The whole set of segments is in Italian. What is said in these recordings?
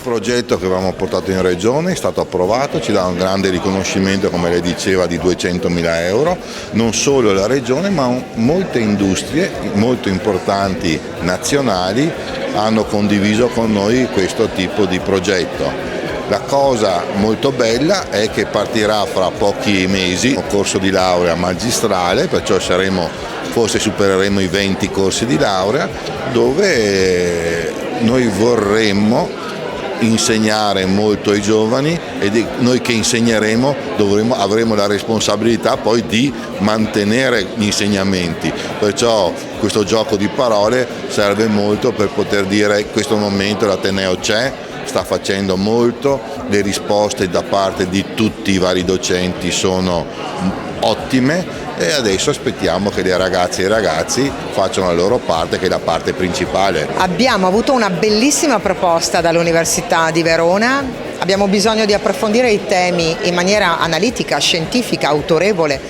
progetto che avevamo portato in regione è stato approvato, ci dà un grande riconoscimento, come lei diceva, di 200.000 euro, non solo la regione ma molte industrie molto importanti nazionali hanno condiviso con noi questo tipo di progetto. La cosa molto bella è che partirà fra pochi mesi un corso di laurea magistrale, perciò forse supereremo i 20 corsi di laurea, dove noi vorremmo insegnare molto ai giovani e noi che insegneremo avremo la responsabilità poi di mantenere gli insegnamenti, perciò questo gioco di parole serve molto per poter dire in questo momento l'Ateneo c'è, sta facendo molto, le risposte da parte di tutti i vari docenti sono ottime e adesso aspettiamo che le ragazze e i ragazzi facciano la loro parte, che è la parte principale. Abbiamo avuto una bellissima proposta dall'Università di Verona, abbiamo bisogno di approfondire i temi in maniera analitica, scientifica, autorevole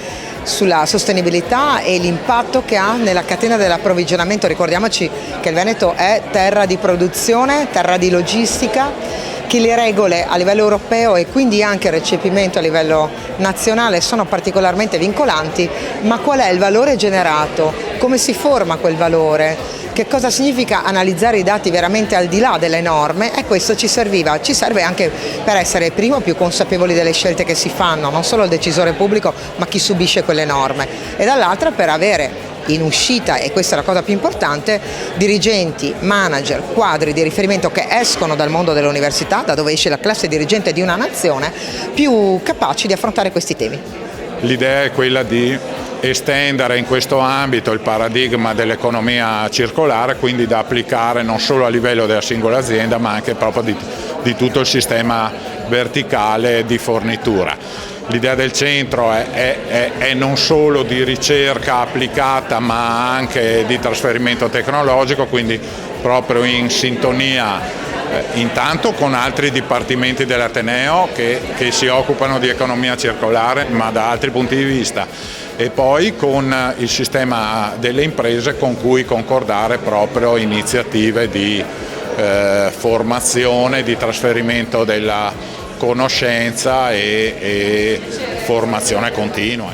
sulla sostenibilità e l'impatto che ha nella catena dell'approvvigionamento. Ricordiamoci che il Veneto è terra di produzione, terra di logistica, che le regole a livello europeo e quindi anche il recepimento a livello nazionale sono particolarmente vincolanti, ma qual è il valore generato? Come si forma quel valore? Che cosa significa analizzare i dati veramente al di là delle norme? E questo ci serve anche per essere primo più consapevoli delle scelte che si fanno, non solo il decisore pubblico ma chi subisce quelle norme, e dall'altra per avere in uscita, e questa è la cosa più importante, dirigenti, manager, quadri di riferimento che escono dal mondo dell'università, da dove esce la classe dirigente di una nazione, più capaci di affrontare questi temi. L'idea è quella di estendere in questo ambito il paradigma dell'economia circolare, quindi da applicare non solo a livello della singola azienda ma anche proprio di tutto il sistema verticale di fornitura. L'idea del centro è non solo di ricerca applicata ma anche di trasferimento tecnologico, quindi proprio in sintonia intanto con altri dipartimenti dell'Ateneo che si occupano di economia circolare ma da altri punti di vista, e poi con il sistema delle imprese con cui concordare proprio iniziative di formazione, di trasferimento della conoscenza e formazione continua.